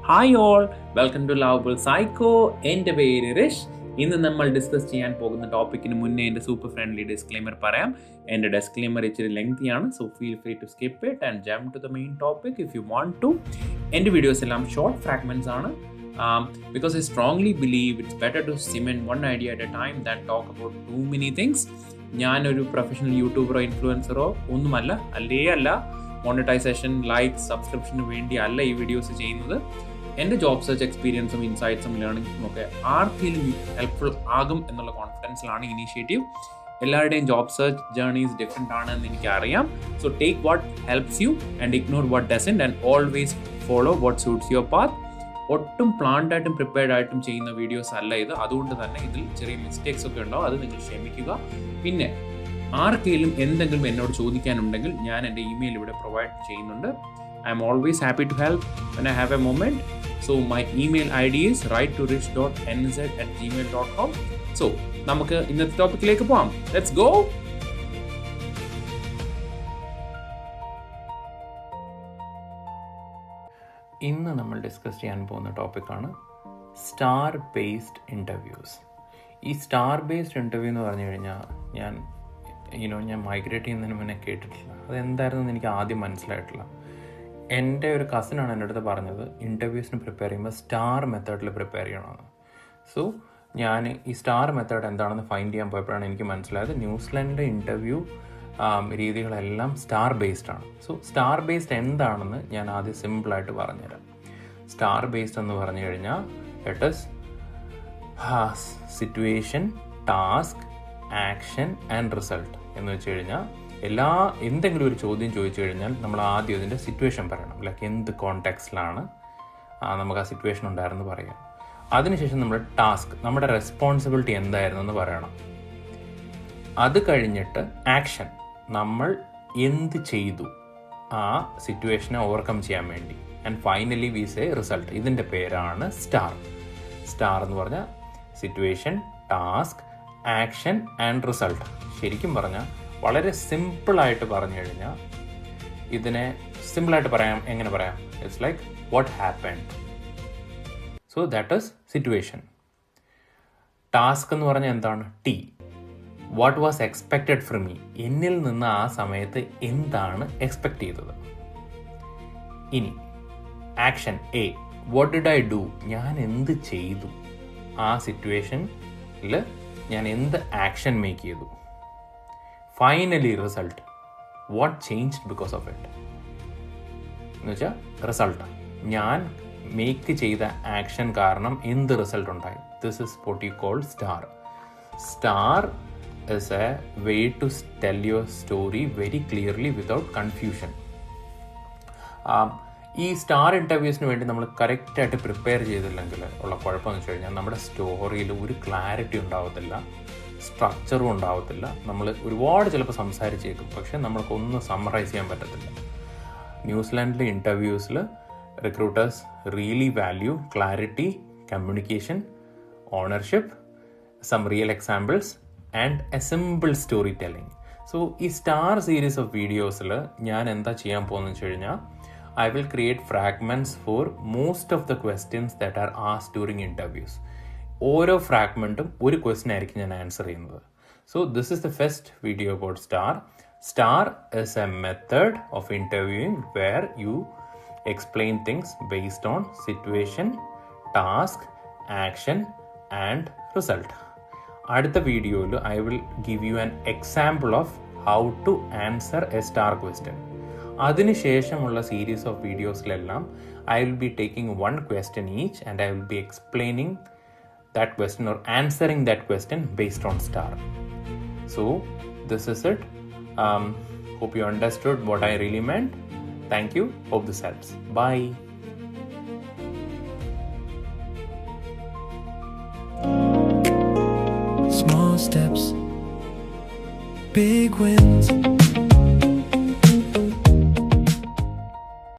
Hi all, welcome to lovable psycho. എൻ്റെ പേര് റിഷ്. ഇന്ന് നമ്മൾ ഡിസ്കസ് ചെയ്യാൻ പോകുന്ന ടോപ്പിക്കിന് മുന്നേ എൻ്റെ സൂപ്പർ ഫ്രണ്ട്ലി ഡിസ്ക്ലെയിമർ പറയാം. എൻ്റെ ഡിസ്ക്ലെയിമർ ഇച്ചിരി ലെങ്തിയാണ്, so feel free to skip it and jump to the main topic if you want to. എൻ്റെ വീഡിയോസ് എല്ലാം ഷോർട്ട് ഫ്രാഗ്മെൻറ്റ്സ് ആണ്. Because I strongly believe it's better to cement one idea at a time than talk about too many things. ഞാനൊരു professional യൂട്യൂബറോ ഇൻഫ്ലുവൻസറോ ഒന്നുമല്ല, അല്ല monetisation, like, സബ്സ്ക്രിപ്ഷന് വേണ്ടി അല്ല ഈ videos ചെയ്യുന്നത്. എൻ്റെ ജോബ് സെർച്ച് എക്സ്പീരിയൻസും ഇൻസൈറ്റ്സും ലേണിംഗ്സും ഒക്കെ ആർക്കെങ്കിലും ഹെൽപ്ഫുൾ ആകും എന്നുള്ള കോൺഫിഡൻസിലാണ് ഇനീഷ്യേറ്റീവ്. എല്ലാവരുടെയും ജോബ് സെർച്ച് ജേർണീസ് ഡിഫറെൻ്റ് ആണെന്ന് എനിക്കറിയാം. So take what helps you and ignore what doesn't and always follow what suits your path. ഒട്ടും പ്ലാൻഡ് ആയിട്ടും പ്രിപ്പയർഡ് ആയിട്ടും ചെയ്യുന്ന വീഡിയോസ് അല്ല ഇത്. അതുകൊണ്ട് തന്നെ ഇതിൽ ചെറിയ മിസ്റ്റേക്സ് ഒക്കെ ഉണ്ടാവും, അത് നിങ്ങൾ ക്ഷമിക്കുക. പിന്നെ ആർക്കെങ്കിലും എന്തെങ്കിലും എന്നോട് ചോദിക്കാനുണ്ടെങ്കിൽ ഞാൻ എൻ്റെ ഇമെയിൽ ഇവിടെ പ്രൊവൈഡ് ചെയ്യുന്നുണ്ട്. I'm always happy to help when I have a moment. So my email I D is write2rich.nz@gmail.com. So നമുക്ക് ഇന്നത്തെ ടോപ്പിക്കിലേക്ക് പോകാം. Let's go. ഇന്ന് നമ്മൾ ഡിസ്കസ് ചെയ്യാൻ പോകുന്ന ടോപ്പിക്കാണ് സ്റ്റാർ ബേസ്ഡ് ഇൻ്റർവ്യൂസ്. ഈ സ്റ്റാർ ബേസ്ഡ് ഇൻ്റർവ്യൂ എന്ന് പറഞ്ഞു കഴിഞ്ഞാൽ ഞാൻ മൈഗ്രേറ്റ് ചെയ്യുന്നതിന് മുന്നേ കേട്ടിട്ടില്ല. അതെന്തായിരുന്നു എനിക്ക് ആദ്യം മനസ്സിലായിട്ടില്ല. എൻ്റെ ഒരു കസിനാണ് എൻ്റെ അടുത്ത് പറഞ്ഞത് ഇൻ്റർവ്യൂസിന് പ്രിപ്പയർ ചെയ്യുമ്പോൾ സ്റ്റാർ മെത്തേഡിൽ പ്രിപ്പയർ ചെയ്യണമെന്ന്. സോ ഞാൻ ഈ സ്റ്റാർ മെത്തേഡ് എന്താണെന്ന് ഫൈൻഡ് ചെയ്യാൻ പോയപ്പോഴാണ് എനിക്ക് മനസ്സിലായത് ന്യൂസിലാൻഡിൻ്റെ ഇൻ്റർവ്യൂ രീതികളെല്ലാം സ്റ്റാർ ബേസ്ഡ് ആണ്. സോ സ്റ്റാർ ബേസ്ഡ് എന്താണെന്ന് ഞാൻ ആദ്യം സിമ്പിളായിട്ട് പറഞ്ഞുതരാം. സ്റ്റാർ ബേസ്ഡ് എന്ന് പറഞ്ഞു കഴിഞ്ഞാൽ it is situation, task, action and result എന്ന് വെച്ച് കഴിഞ്ഞാൽ എന്തെങ്കിലും ഒരു ചോദ്യം ചോദിച്ചു കഴിഞ്ഞാൽ നമ്മൾ ആദ്യം അതിൻ്റെ സിറ്റുവേഷൻ പറയണം. ലൈക്ക് എന്ത് കോണ്ടെക്സ്റ്റിലാണ് നമുക്ക് ആ സിറ്റുവേഷൻ ഉണ്ടായിരുന്നു പറയാം. അതിനുശേഷം നമ്മുടെ ടാസ്ക്, നമ്മുടെ റെസ്പോൺസിബിലിറ്റി എന്തായിരുന്നു എന്ന് പറയണം. അത് കഴിഞ്ഞിട്ട് ആക്ഷൻ, നമ്മൾ എന്ത് ചെയ്തു ആ സിറ്റുവേഷനെ ഓവർകം ചെയ്യാൻ വേണ്ടി. And finally we say result. ഇതിൻ്റെ പേരാണ് സ്റ്റാർ. സ്റ്റാർ എന്ന് പറഞ്ഞാൽ situation, task, action and result. ശരിക്കും പറഞ്ഞാൽ വളരെ സിമ്പിളായിട്ട് പറഞ്ഞു കഴിഞ്ഞാൽ ഇതിനെ സിമ്പിളായിട്ട് പറയാം. എങ്ങനെ പറയാം? It's like what happened. So that is situation. Task എന്ന് പറഞ്ഞാൽ എന്താണ്? T, what was expected from me. എന്നിൽ നിന്ന് ആ സമയത്ത് എന്താണ് എക്സ്പെക്റ്റ് ചെയ്തത്. ഇനി action A, what did I do. ഞാൻ എന്ത് ചെയ്തു ആ സിറ്റുവേഷനിൽ, ഞാൻ എന്ത് ആക്ഷൻ മേക്ക് ചെയ്തു. Finally result, what changed because of it എന്ന് വെച്ചാൽ റിസൾട്ട്, ഞാൻ മേക്ക് ചെയ്ത ആക്ഷൻ കാരണം എന്ത് റിസൾട്ട് ഉണ്ടായി. This is what you call star. Star is a way to tell your story very clearly without confusion. ഈ star ഇൻ്റർവ്യൂസിന് വേണ്ടി നമ്മൾ കറക്റ്റായിട്ട് പ്രിപ്പയർ ചെയ്തില്ലെങ്കിൽ ഉള്ള കുഴപ്പമെന്ന് വെച്ച് കഴിഞ്ഞാൽ നമ്മുടെ സ്റ്റോറിയിൽ ഒരു ക്ലാരിറ്റി ഉണ്ടാവത്തില്ല, സ്ട്രക്ചറും ഉണ്ടാവത്തില്ല. നമ്മൾ ഒരുപാട് ചിലപ്പോൾ സംസാരിച്ചേക്കും, പക്ഷെ നമ്മൾക്കൊന്നും സമ്മറൈസ് ചെയ്യാൻ പറ്റത്തില്ല. ന്യൂസിലാൻഡിലെ ഇൻ്റർവ്യൂസിൽ recruiters really value clarity, communication, ownership, some real examples and a simple story telling. So ഈ സ്റ്റാർ സീരീസ് ഓഫ് വീഡിയോസിൽ ഞാൻ എന്താ ചെയ്യാൻ പോകുന്നത് വെച്ച് കഴിഞ്ഞാൽ I will create fragments for most of the questions that are asked during interviews. ഓരോ ഫ്രാഗ്മെൻറ്റും ഒരു ക്വസ്റ്റ്യൻ ആയിരിക്കും ഞാൻ ആൻസർ ചെയ്യുന്നത്. So this is the first video about STAR. STAR is a method of interviewing where you explain things based on situation, task, action and result. അടുത്ത വീഡിയോയിൽ I will give you an example of how to answer a STAR question. അതിനുശേഷമുള്ള series of വീഡിയോസിലെല്ലാം I will be taking one question each and I will be explaining that question or answering that question based on STAR. So this is it. Hope you understood what I really meant. Thank you. Hope this helps. Bye. Small steps, big wins.